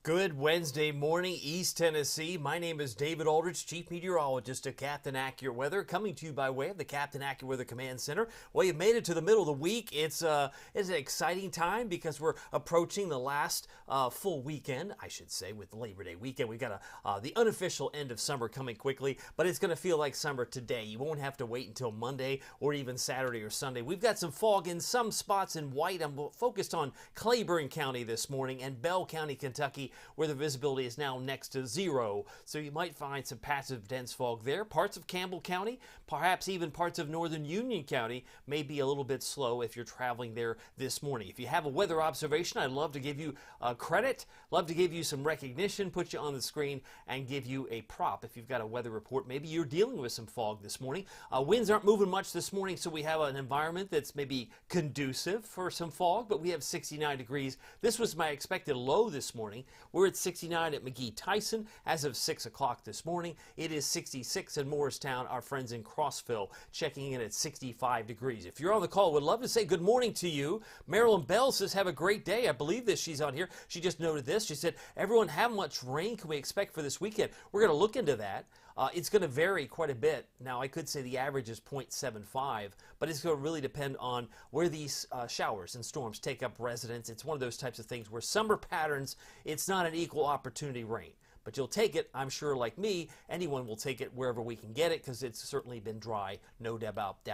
Good Wednesday morning, East Tennessee. My name is David Aldrich, Chief Meteorologist at Captain Accurate Weather, coming to you by way of the Captain Accurate Weather Command Center. Well, you've made it to the middle of the week. It's an exciting time because we're approaching the last full weekend, I should say, with Labor Day weekend. We've got the unofficial end of summer coming quickly, but it's going to feel like summer today. You won't have to wait until Monday or even Saturday or Sunday. We've got some fog in some spots in white. I'm focused on Claiborne County this morning and Bell County, Kentucky, where the visibility is now next to zero. So you might find some passive dense fog there. Parts of Campbell County, perhaps even parts of northern Union County may be a little bit slow if you're traveling there this morning. If you have a weather observation, I'd love to give you credit, love to give you some recognition, put you on the screen and give you a prop. If you've got a weather report, maybe you're dealing with some fog this morning. Winds aren't moving much this morning, so we have an environment that's maybe conducive for some fog, but we have 69 degrees. This was my expected low this morning. We're at 69 at McGee-Tyson as of 6 o'clock this morning. It is 66 in Morristown. Our friends in Crossville checking in at 65 degrees. If you're on the call, would love to say good morning to you. Marilyn Bell says, have a great day. I believe this. She's on here. She just noted this. She said, everyone, how much rain can we expect for this weekend? We're going to look into that. It's going to vary quite a bit. Now, I could say the average is 0.75, but it's going to really depend on where these showers and storms take up residence. It's one of those types of things where summer patterns, it's not an equal opportunity rain. But you'll take it, I'm sure, like me, anyone will take it wherever we can get it because it's certainly been dry, no doubt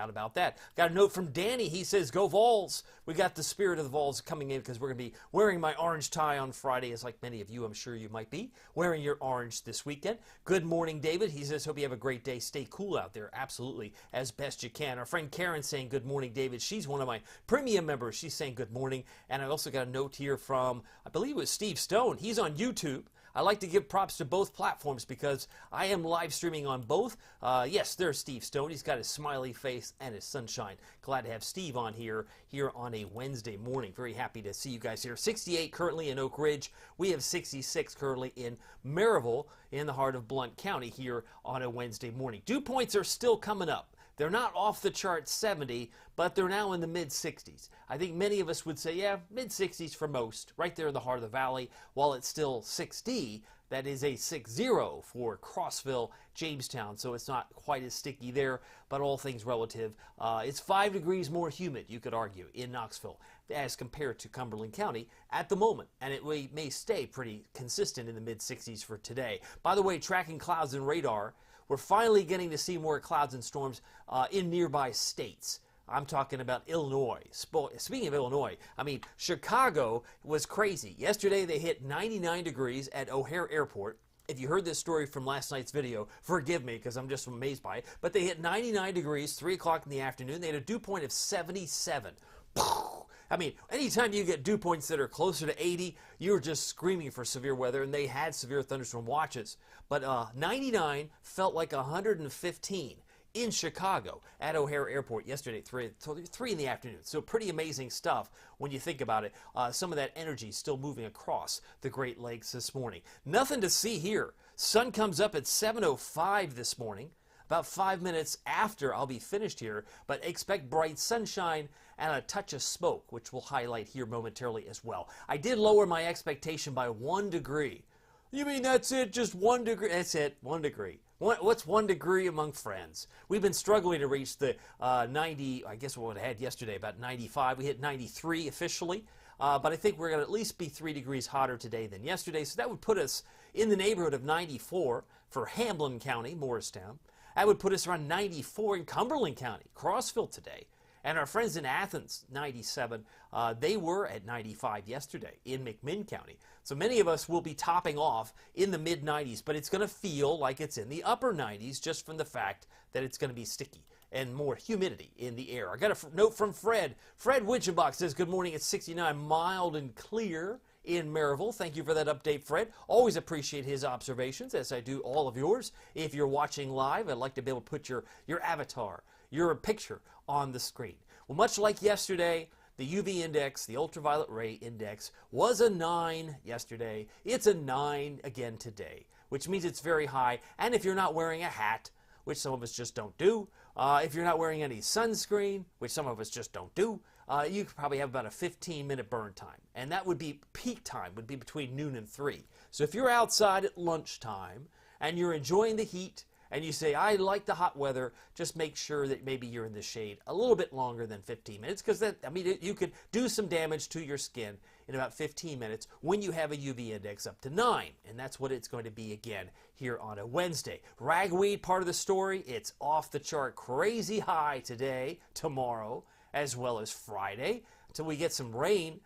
about that. Got a note from Danny. He says, go Vols. We got the spirit of the Vols coming in because we're going to be wearing my orange tie on Friday, as like many of you, I'm sure you might be, wearing your orange this weekend. Good morning, David. He says, hope you have a great day. Stay cool out there, absolutely, as best you can. Our friend Karen saying, good morning, David. She's one of my premium members. She's saying good morning. And I also got a note here from, I believe it was Steve Stone. He's on YouTube. I like to give props to both platforms because I am live streaming on both. Yes, there's Steve Stone. He's got his smiley face and his sunshine. Glad to have Steve on here on a Wednesday morning. Very happy to see you guys here. 68 currently in Oak Ridge. We have 66 currently in Maryville in the heart of Blount County here on a Wednesday morning. Dew points are still coming up. They're not off the chart 70, but they're now in the mid-60s. I think many of us would say, yeah, mid-60s for most, right there in the heart of the valley. While it's still 6D, that is a 60 for Crossville, Jamestown, so it's not quite as sticky there, but all things relative. It's 5 degrees more humid, you could argue, in Knoxville as compared to Cumberland County at the moment, and it may stay pretty consistent in the mid-60s for today. By the way, tracking clouds and radar, we're finally getting to see more clouds and storms in nearby states. I'm talking about Illinois. Speaking of Illinois, I mean, Chicago was crazy. Yesterday they hit 99 degrees at O'Hare Airport. If you heard this story from last night's video, forgive me because I'm just amazed by it. But they hit 99 degrees, 3 o'clock in the afternoon. They had a dew point of 77. I mean, anytime you get dew points that are closer to 80, you're just screaming for severe weather, and they had severe thunderstorm watches. But 99 felt like 115 in Chicago at O'Hare Airport yesterday at 3 in the afternoon. So pretty amazing stuff when you think about it. Some of that energy still moving across the Great Lakes this morning. Nothing to see here. Sun comes up at 7:05 this morning. About 5 minutes after I'll be finished here, but expect bright sunshine and a touch of smoke, which we'll highlight here momentarily as well. I did lower my expectation by 1 degree. You mean that's it? Just 1 degree? That's it, 1 degree. What's 1 degree among friends? We've been struggling to reach the 90, I guess what I had yesterday, about 95. We hit 93 officially, but I think we're going to at least be 3 degrees hotter today than yesterday, so that would put us in the neighborhood of 94 for Hamblin County, Morristown. That would put us around 94 in Cumberland County, Crossville today. And our friends in Athens, 97, they were at 95 yesterday in McMinn County. So many of us will be topping off in the mid-90s, but it's going to feel like it's in the upper 90s just from the fact that it's going to be sticky and more humidity in the air. I got a note from Fred. Fred Witchenbach says, good morning, it's 69, mild and clear in Maryville. Thank you for that update, Fred. Always appreciate his observations, as I do all of yours. If you're watching live, I'd like to be able to put your avatar, your picture on the screen. Well, much like yesterday, the UV index, the ultraviolet ray index, was a 9 yesterday. It's a 9 again today, which means it's very high. And if you're not wearing a hat, which some of us just don't do, if you're not wearing any sunscreen, which some of us just don't do, you could probably have about a 15-minute burn time. And that would be peak time, would be between noon and 3. So if you're outside at lunchtime and you're enjoying the heat and you say, I like the hot weather, just make sure that maybe you're in the shade a little bit longer than 15 minutes because you could do some damage to your skin in about 15 minutes when you have a UV index up to 9. And that's what it's going to be again here on a Wednesday. Ragweed, part of the story, it's off the chart crazy high today, tomorrow, as well as Friday. Until we get some rain,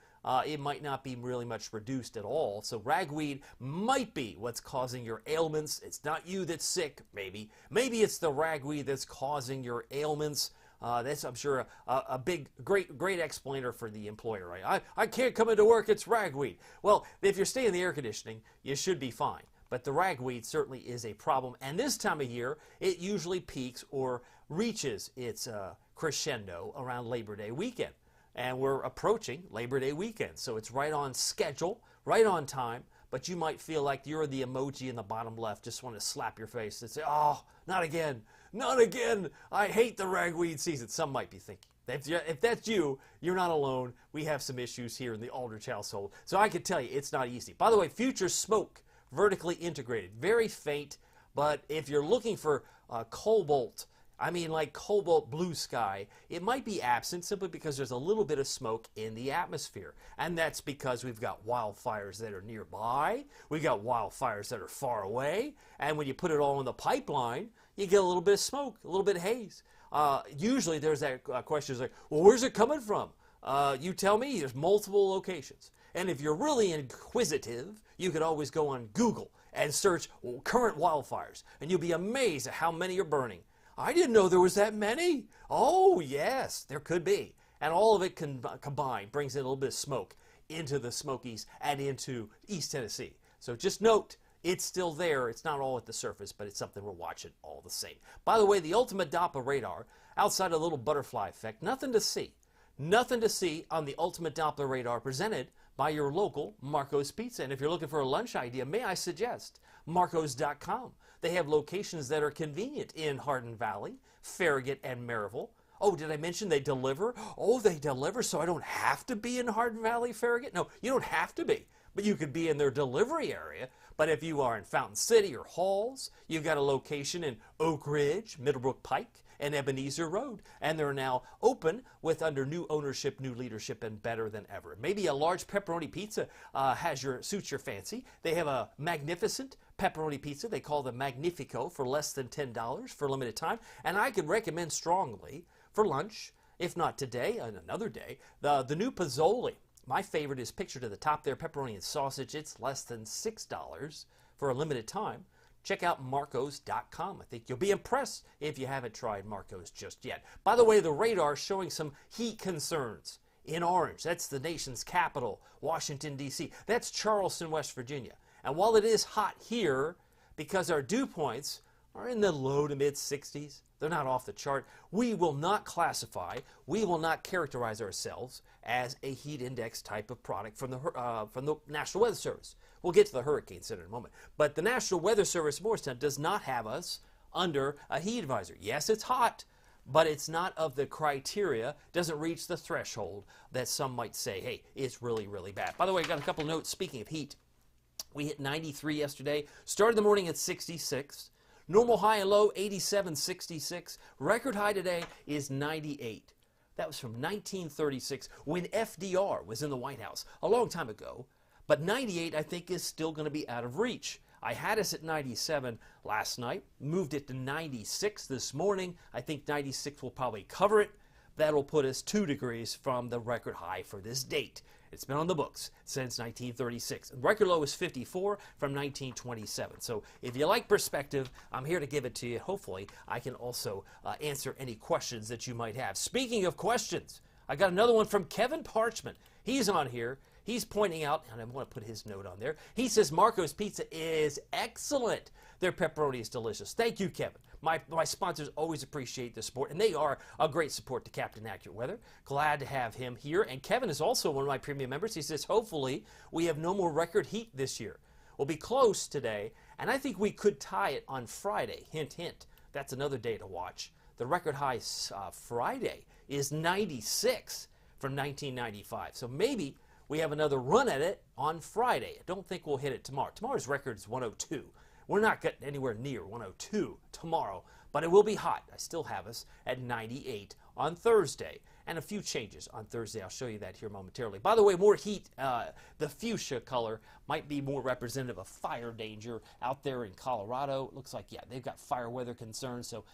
it might not be really much reduced at all. So ragweed might be what's causing your ailments. It's not you that's sick, maybe. Maybe it's the ragweed that's causing your ailments. That's, I'm sure, a big, great explainer for the employer, right? I can't come into work, it's ragweed. Well, if you're staying in the air conditioning, you should be fine. But the ragweed certainly is a problem. And this time of year, it usually peaks or reaches its crescendo around Labor Day weekend. And we're approaching Labor Day weekend. So it's right on schedule, right on time. But you might feel like you're the emoji in the bottom left, just want to slap your face and say, oh, not again. Not again. I hate the ragweed season. Some might be thinking. If that's you, you're not alone. We have some issues here in the Aldrich household. So I can tell you, it's not easy. By the way, future smoke, vertically integrated, very faint. But if you're looking for cobalt, I mean like cobalt blue sky, it might be absent simply because there's a little bit of smoke in the atmosphere. And that's because we've got wildfires that are nearby, we've got wildfires that are far away, and when you put it all in the pipeline, you get a little bit of smoke, a little bit of haze. Usually there's that question like, well, where's it coming from? You tell me, there's multiple locations. And if you're really inquisitive, you could always go on Google and search current wildfires, and you'll be amazed at how many are burning. I didn't know there was that many. Oh, yes, there could be. And all of it combined brings in a little bit of smoke into the Smokies and into East Tennessee. So just note, it's still there. It's not all at the surface, but it's something we're watching all the same. By the way, the ultimate Doppler radar, outside a little butterfly effect, nothing to see. Nothing to see on the ultimate Doppler radar presented by your local Marco's Pizza. And if you're looking for a lunch idea, may I suggest Marcos.com. They have locations that are convenient in Hardin Valley, Farragut, and Maryville. Oh, did I mention they deliver? Oh, they deliver, so I don't have to be in Hardin Valley, Farragut? No, you don't have to be, but you could be in their delivery area. But if you are in Fountain City or Halls, you've got a location in Oak Ridge, Middlebrook Pike, and Ebenezer Road. And they're now open with under new ownership, new leadership, and better than ever. Maybe a large pepperoni pizza suits your fancy. They have a magnificent pepperoni pizza they call the Magnifico for less than $10 for a limited time. And I could recommend strongly for lunch, if not today, on another day, the new Pozzoli. My favorite is pictured at the top there, pepperoni and sausage. It's less than $6 for a limited time. Check out Marcos.com. I think you'll be impressed if you haven't tried Marcos just yet. By the way, the radar is showing some heat concerns in orange. That's the nation's capital, Washington, D.C. That's Charleston, West Virginia. And while it is hot here, because our dew points are in the low to mid 60s, they're not off the chart, we will not classify, we will not characterize ourselves as a heat index type of product from the National Weather Service. We'll get to the Hurricane Center in a moment. But the National Weather Service Morristown does not have us under a heat advisory. Yes, it's hot, but it's not of the criteria, doesn't reach the threshold that some might say, hey, it's really, really bad. By the way, I got a couple of notes. Speaking of heat, we hit 93 yesterday, started the morning at 66. Normal high and low, 87, 66. Record high today is 98. That was from 1936 when FDR was in the White House, a long time ago. But 98, I think, is still going to be out of reach. I had us at 97 last night, moved it to 96 this morning. I think 96 will probably cover it. That'll put us 2 degrees from the record high for this date. It's been on the books since 1936. The record low is 54 from 1927. So if you like perspective, I'm here to give it to you. Hopefully, I can also answer any questions that you might have. Speaking of questions, I got another one from Kevin Parchment. He's on here. He's pointing out, and I want to put his note on there. He says Marco's Pizza is excellent. Their pepperoni is delicious. Thank you, Kevin. My sponsors always appreciate the support, and they are a great support to Captain Accurate Weather. Glad to have him here. And Kevin is also one of my premium members. He says, hopefully, we have no more record heat this year. We'll be close today, and I think we could tie it on Friday. Hint, hint. That's another day to watch. The record high Friday is 96. from 1995. So maybe we have another run at it on Friday. I don't think we'll hit it tomorrow. Tomorrow's record is 102. We're not getting anywhere near 102 tomorrow, but it will be hot. I still have us at 98 on Thursday. And a few changes on Thursday. I'll show you that here momentarily. By the way, more heat. The fuchsia color might be more representative of fire danger out there in Colorado. It looks like, yeah, they've got fire weather concerns, so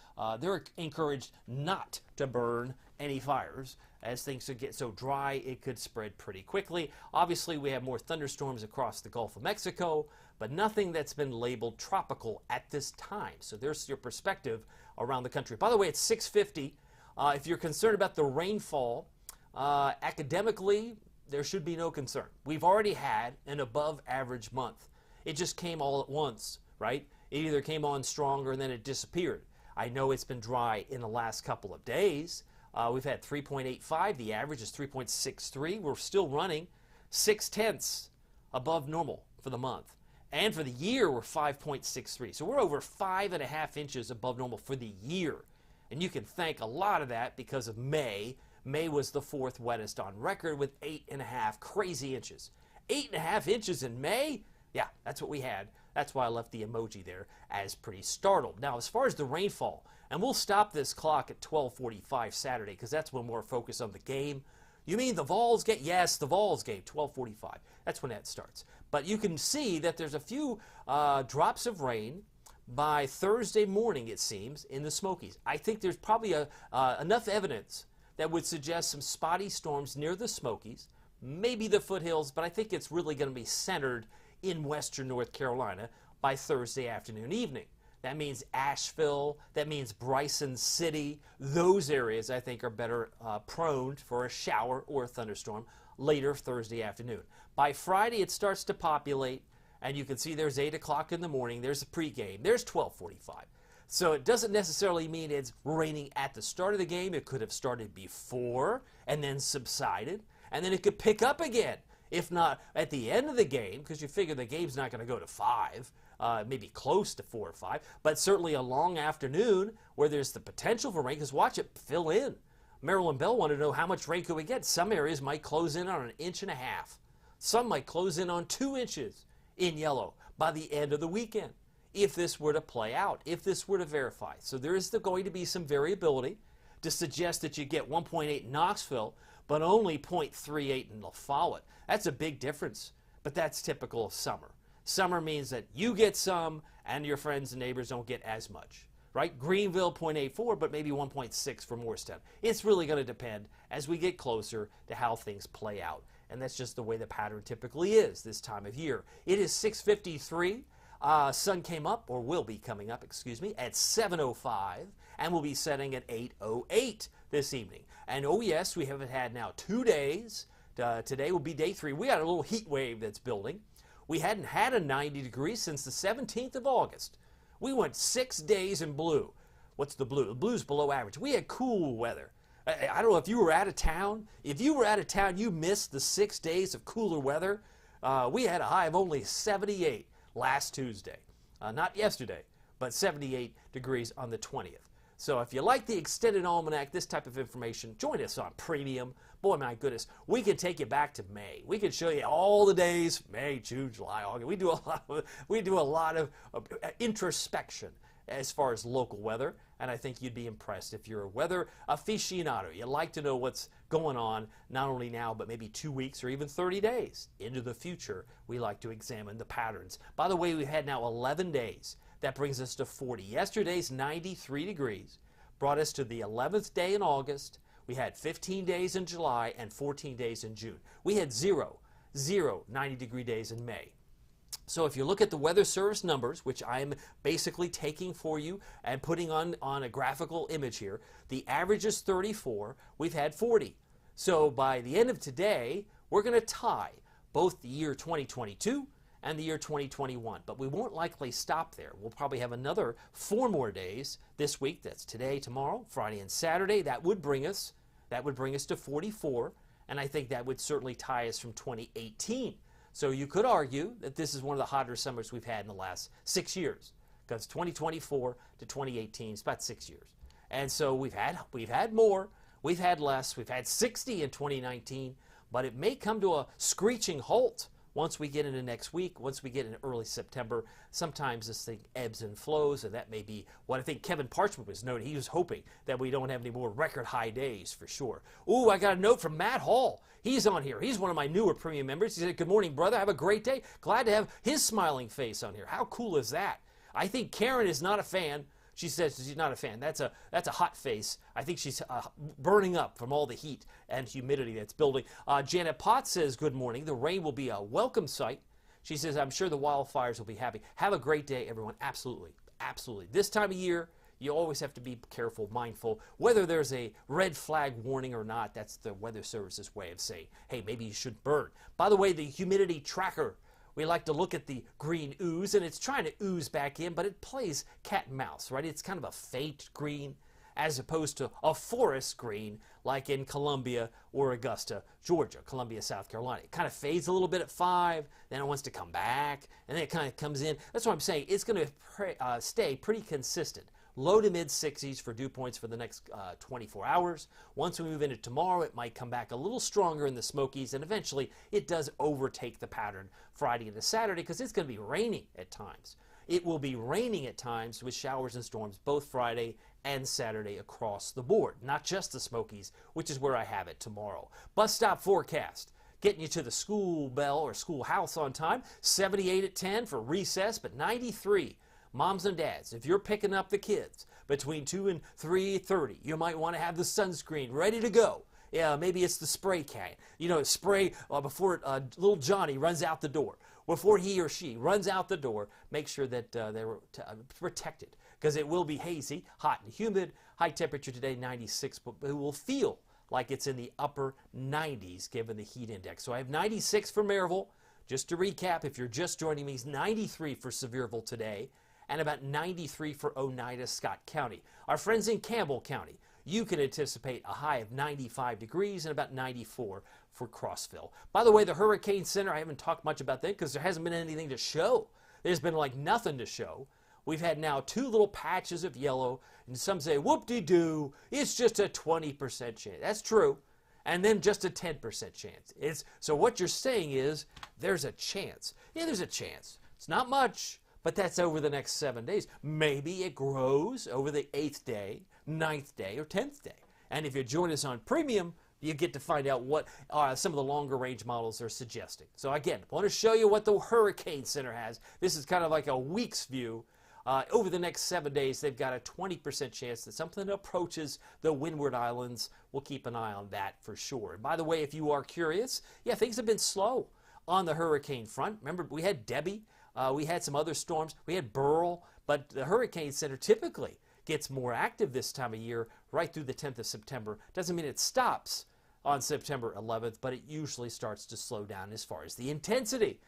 they're encouraged not to burn any fires. As things get so dry, it could spread pretty quickly. Obviously, we have more thunderstorms across the Gulf of Mexico, but nothing that's been labeled tropical at this time. So there's your perspective around the country. By the way, it's 6:50. If you're concerned about the rainfall, academically, there should be no concern. We've already had an above average month. It just came all at once, right? It either came on stronger and then it disappeared. I know it's been dry in the last couple of days. We've had 3.85. The average is 3.63. We're still running 0.6 above normal for the month. And for the year, we're 5.63. So we're over 5.5 inches above normal for the year. And you can thank a lot of that because of May. May was the 4th wettest on record with 8.5 crazy inches. 8.5 inches in May? Yeah, that's what we had. That's why I left the emoji there as pretty startled. Now, as far as the rainfall, and we'll stop this clock at 12:45 Saturday because that's when we're focused on the game. You mean the Vols game? Yes, the Vols game, 12:45. That's when that starts. But you can see that there's a few drops of rain by Thursday morning, it seems, in the Smokies. I think there's probably enough evidence that would suggest some spotty storms near the Smokies, maybe the foothills, but I think it's really going to be centered in western North Carolina by Thursday afternoon, evening. That means Asheville, that means Bryson City. Those areas, I think, are better prone for a shower or a thunderstorm later Thursday afternoon. By Friday, it starts to populate. And you can see there's 8 o'clock in the morning. There's a pregame. There's 12:45. So it doesn't necessarily mean it's raining at the start of the game. It could have started before and then subsided. And then it could pick up again, if not at the end of the game, because you figure the game's not going to go to 5, maybe close to 4 or 5, but certainly a long afternoon where there's the potential for rain, because watch it fill in. Marilyn Bell wanted to know how much rain could we get. Some areas might close in on 1.5 inches. Some might close in on 2 inches. In yellow by the end of the weekend, if this were to play out, if this were to verify. So there is going to be some variability to suggest that you get 1.8 in Knoxville, but only 0.38 in La Follette. That's a big difference, but that's typical of summer. Summer means that you get some and your friends and neighbors don't get as much, right? Greenville, 0.84, but maybe 1.6 for Morristown. It's really going to depend as we get closer to how things play out. And that's just the way the pattern typically is this time of year. It is 6:53. Sun came up, or will be coming up, excuse me, at 7:05, and will be setting at 8:08 this evening. And oh yes, we have had now 2 days. Today will be day 3. We got a little heat wave that's building. We hadn't had a 90 degrees since the 17th of August. We went 6 days in blue. What's the blue? The blue's below average. We had cool weather. I don't know if you were out of town. If you were out of town, you missed the 6 days of cooler weather. We had a high of only 78 last Tuesday. Not yesterday, but 78 degrees on the 20th. So if you like the extended almanac, this type of information, join us on Premium. Boy, my goodness, we can take you back to May. We can show you all the days, May, June, July, August. We do a lot of introspection as far as local weather, and I think you'd be impressed if you're a weather aficionado. You like to know what's going on, not only now, but maybe 2 weeks or even 30 days into the future. We like to examine the patterns. By the way, we've had now 11 days. That brings us to 40. Yesterday's 93 degrees brought us to the 11th day in August. We had 15 days in July and 14 days in June. We had zero 90-degree days in May. So if you look at the Weather Service numbers, which I'm basically taking for you and putting on a graphical image here, the average is 34. We've had 40. So by the end of today, we're going to tie both the year 2022 and the year 2021. But we won't likely stop there. We'll probably have another 4 more days this week. That's today, tomorrow, Friday, and Saturday. That would bring us to 44. And I think that would certainly tie us from 2018. So you could argue that this is one of the hotter summers we've had in the last 6 years, because 2024 to 2018 is about 6 years. And so we've had more. We've had less. We've had 60 in 2019, but it may come to a screeching halt once we get into next week, once we get into early September. Sometimes this thing ebbs and flows, and that may be what I think Kevin Parchment was noting. He was hoping that we don't have any more record high days for sure. Ooh, I got a note from Matt Hall. He's on here. He's one of my newer premium members. He said, "Good morning, brother. Have a great day. Glad to have his smiling face on here." How cool is that? I think Karen is not a fan. She says she's not a fan. That's a hot face. I think she's burning up from all the heat and humidity that's building. Janet Potts says, "Good morning. The rain will be a welcome sight." She says, "I'm sure the wildfires will be happy." Have a great day, everyone. Absolutely. Absolutely. This time of year, you always have to be careful, mindful. Whether there's a red flag warning or not, that's the Weather Service's way of saying, hey, maybe you should burn. By the way, the humidity tracker, we like to look at the green ooze, and it's trying to ooze back in, but it plays cat and mouse, right? It's kind of a faint green as opposed to a forest green like in Columbia or Augusta, Georgia, Columbia, South Carolina. It kind of fades a little bit at 5, then it wants to come back, and then it kind of comes in. That's what I'm saying. It's going to stay pretty consistent. Low to mid 60s for dew points for the next 24 hours. Once we move into tomorrow, it might come back a little stronger in the Smokies, and eventually it does overtake the pattern Friday into Saturday because it's going to be raining at times. It will be raining at times with showers and storms both Friday and Saturday across the board, not just the Smokies, which is where I have it tomorrow. Bus stop forecast. Getting you to the school bell or schoolhouse on time. 78 at 10 for recess, but 93. Moms and dads, if you're picking up the kids between 2 and 3:30, you might want to have the sunscreen ready to go. Yeah, maybe it's the spray can. You know, spray before little Johnny runs out the door. Before he or she runs out the door, make sure that they're protected because it will be hazy, hot and humid. High temperature today, 96, but it will feel like it's in the upper 90s given the heat index. So I have 96 for Maryville. Just to recap, if you're just joining me, 93 for Sevierville today, and about 93 for Oneida, Scott County. Our friends in Campbell County, you can anticipate a high of 95 degrees and about 94 for Crossville. By the way, the Hurricane Center, I haven't talked much about that because there hasn't been anything to show. There's been like nothing to show. We've had now 2 little patches of yellow, and some say, whoop-de-doo, it's just a 20% chance. That's true. And then just a 10% chance. So what you're saying is there's a chance. Yeah, there's a chance. It's not much, but that's over the next 7 days. Maybe it grows over the 8th day, 9th day, or 10th day. And if you join us on Premium, you get to find out what some of the longer range models are suggesting. So again, I want to show you what the Hurricane Center has. This is kind of like a week's view. Over the next 7 days, they've got a 20% chance that something approaches the Windward Islands. We'll keep an eye on that for sure. And by the way, if you are curious, yeah, things have been slow on the hurricane front. Remember, we had Debbie. We had some other storms. We had Burl, but the Hurricane Center typically gets more active this time of year right through the 10th of September. Doesn't mean it stops on September 11th, but it usually starts to slow down as far as the intensity.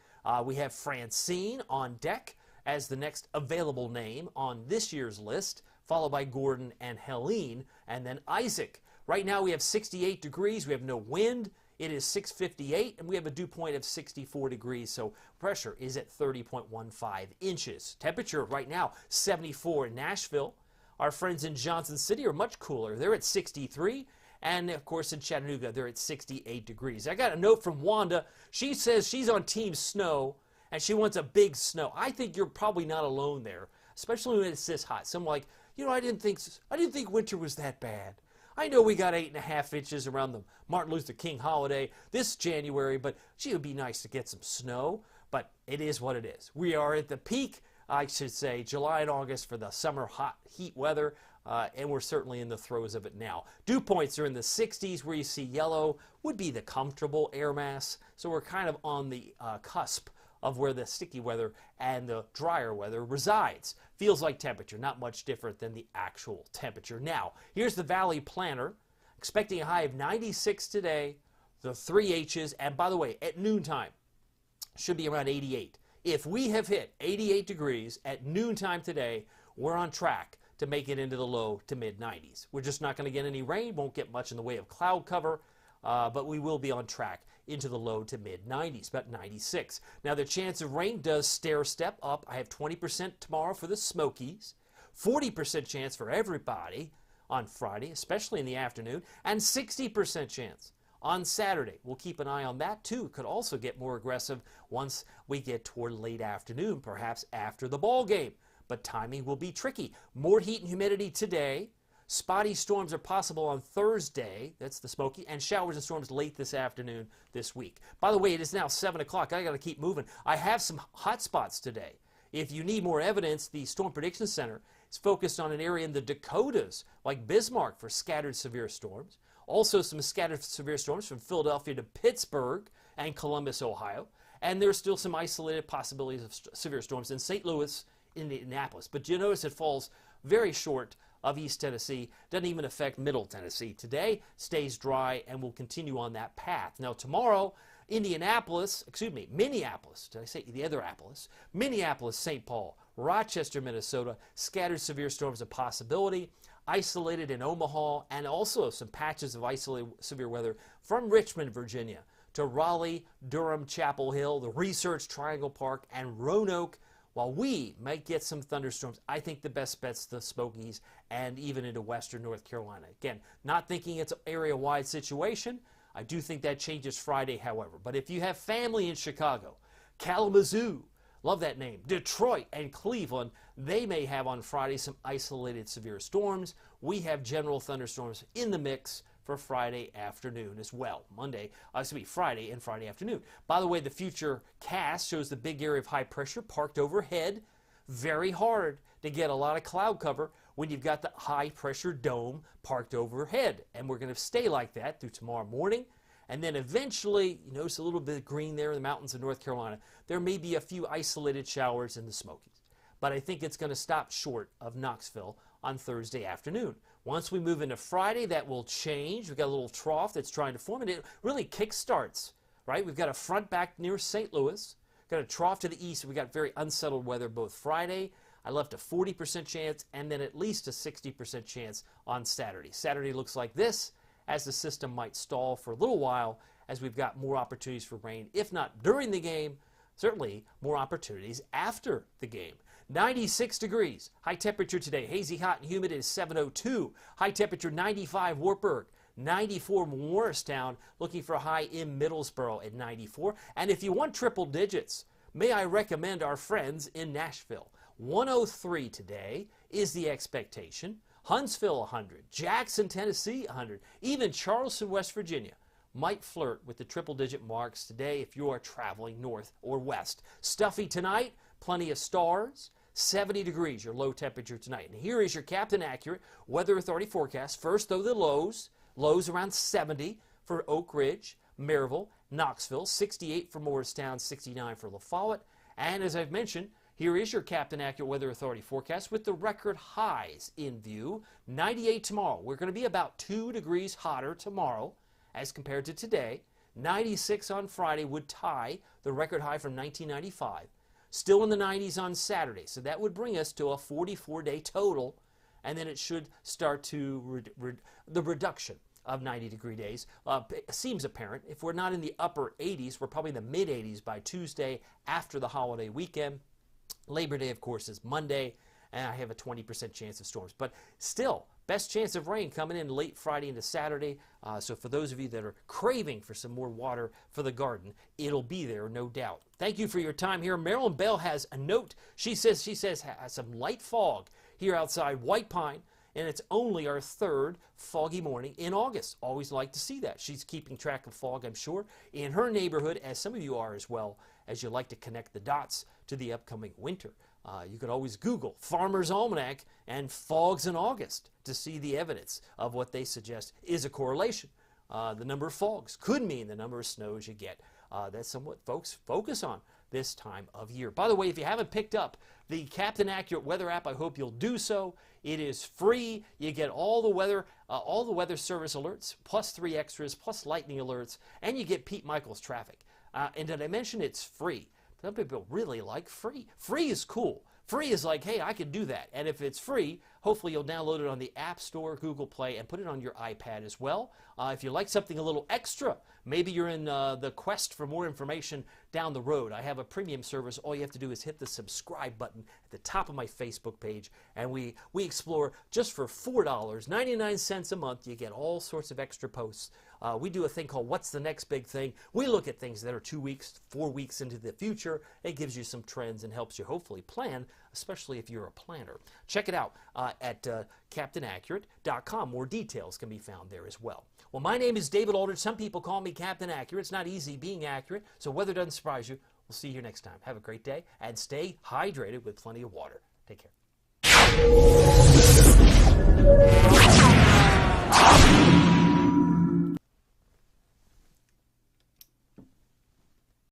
We have Francine on deck as the next available name on this year's list, followed by Gordon and Helene, and then Isaac. Right now we have 68 degrees. We have no wind. It is 6:58, and we have a dew point of 64 degrees, so pressure is at 30.15 inches. Temperature right now, 74 in Nashville. Our friends in Johnson City are much cooler. They're at 63, and of course in Chattanooga, they're at 68 degrees. I got a note from Wanda. She says she's on Team Snow, and she wants a big snow. I think you're probably not alone there, especially when it's this hot. So I'm like, you know, I didn't think winter was that bad. I know we got 8.5 inches around the Martin Luther King holiday this January, but gee, it would be nice to get some snow. But it is what it is. We are at the peak, I should say, July and August for the summer hot heat weather, and we're certainly in the throes of it now. Dew points are in the 60s, where you see yellow would be the comfortable air mass. So we're kind of on the cusp of where the sticky weather and the drier weather resides. Feels like temperature, not much different than the actual temperature. Now, here's the Valley Planner. Expecting a high of 96 today, the 3 H's, and by the way, at noontime, should be around 88. If we have hit 88 degrees at noontime today, we're on track to make it into the low to mid 90s. We're just not going to get any rain, won't get much in the way of cloud cover, but we will be on track into the low to mid 90s, about 96. Now the chance of rain does stair step up. I have 20% tomorrow for the Smokies, 40% chance for everybody on Friday, especially in the afternoon, and 60% chance on Saturday. We'll keep an eye on that too. It could also get more aggressive once we get toward late afternoon, perhaps after the ball game. But timing will be tricky. More heat and humidity today. Spotty storms are possible on Thursday, that's the Smoky, and showers and storms late this afternoon this week. By the way, it is now 7 o'clock. I got to keep moving. I have some hot spots today. If you need more evidence, the Storm Prediction Center is focused on an area in the Dakotas, like Bismarck, for scattered severe storms. Also some scattered severe storms from Philadelphia to Pittsburgh and Columbus, Ohio. And there's still some isolated possibilities of severe storms in St. Louis, Indianapolis. But you notice it falls very short of East Tennessee, doesn't even affect Middle Tennessee. Today stays dry and will continue on that path. Now tomorrow, Minneapolis, did I say the other Apples? Minneapolis, St. Paul, Rochester, Minnesota, scattered severe storms a possibility, isolated in Omaha, and also some patches of isolated severe weather from Richmond, Virginia, to Raleigh, Durham, Chapel Hill, the Research Triangle Park, and Roanoke. While we might get some thunderstorms, I think the best bet's the Smokies and even into western North Carolina. Again, not thinking it's an area-wide situation. I do think that changes Friday, however. But if you have family in Chicago, Kalamazoo, love that name, Detroit and Cleveland, they may have on Friday some isolated severe storms. We have general thunderstorms in the mix for Friday afternoon as well. Friday and Friday afternoon. By the way, the future cast shows the big area of high pressure parked overhead. Very hard to get a lot of cloud cover when you've got the high pressure dome parked overhead. And we're going to stay like that through tomorrow morning. And then eventually, you notice a little bit of green there in the mountains of North Carolina. There may be a few isolated showers in the Smokies. But I think it's going to stop short of Knoxville on Thursday afternoon. Once we move into Friday, that will change. We've got a little trough that's trying to form, and it really kick-starts, right? We've got a front back near St. Louis, got a trough to the east. We've got very unsettled weather both Friday. I left a 40% chance and then at least a 60% chance on Saturday. Saturday looks like this, as the system might stall for a little while as we've got more opportunities for rain, if not during the game, certainly more opportunities after the game. 96 degrees. High temperature today. Hazy, hot, and humid is 702. High temperature 95 Wartburg. 94 Morristown. Looking for a high in Middlesboro at 94. And if you want triple digits, may I recommend our friends in Nashville. 103 today is the expectation. Huntsville 100. Jackson, Tennessee 100. Even Charleston, West Virginia might flirt with the triple digit marks today if you are traveling north or west. Stuffy tonight. Plenty of stars. 70 degrees, your low temperature tonight. And here is your Captain Accurate Weather Authority forecast. First, though, the lows. Lows around 70 for Oak Ridge, Maryville, Knoxville, 68 for Morristown, 69 for La Follette. And as I've mentioned, here is your Captain Accurate Weather Authority forecast with the record highs in view. 98 tomorrow. We're going to be about 2 degrees hotter tomorrow as compared to today. 96 on Friday would tie the record high from 1995. Still in the 90s on Saturday, so that would bring us to a 44-day total, and then it should start to the reduction of 90-degree days. Seems apparent. If we're not in the upper 80s, we're probably in the mid-80s by Tuesday after the holiday weekend. Labor Day, of course, is Monday, and I have a 20% chance of storms. But still, best chance of rain coming in late Friday into Saturday. So for those of you that are craving for some more water for the garden, it'll be there, no doubt. Thank you for your time here. Marilyn Bell has a note. She says has some light fog here outside White Pine, and it's only our third foggy morning in August. Always like to see that. She's keeping track of fog, I'm sure, in her neighborhood, as some of you are as well, as you like to connect the dots to the upcoming winter. You could always Google Farmer's Almanac and fogs in August to see the evidence of what they suggest is a correlation. The number of fogs could mean the number of snows you get. That's somewhat folks focus on this time of year. By the way, if you haven't picked up the Captain Accurate Weather app, I hope you'll do so. It is free. You get all the weather service alerts, plus 3 extras, plus lightning alerts, and you get Pete Michaels traffic. And did I mention it's free? Some people really like free. Free is cool. Free is like, hey, I can do that. And if it's free, hopefully you'll download it on the App Store, Google Play, and put it on your iPad as well. If you like something a little extra, Maybe you're in the quest for more information down the road. I have a premium service. All you have to do is hit the subscribe button at the top of my Facebook page, and we explore just for $4.99 a month. You get all sorts of extra posts. We do a thing called What's the Next Big Thing? We look at things that are 2 weeks, 4 weeks into the future. It gives you some trends and helps you hopefully plan, especially if you're a planner. Check it out at CaptainAccurate.com. More details can be found there as well. Well, my name is David Aldridge. Some people call me Captain Accurate. It's not easy being accurate, so weather doesn't surprise you. We'll see you here next time. Have a great day, and stay hydrated with plenty of water. Take care.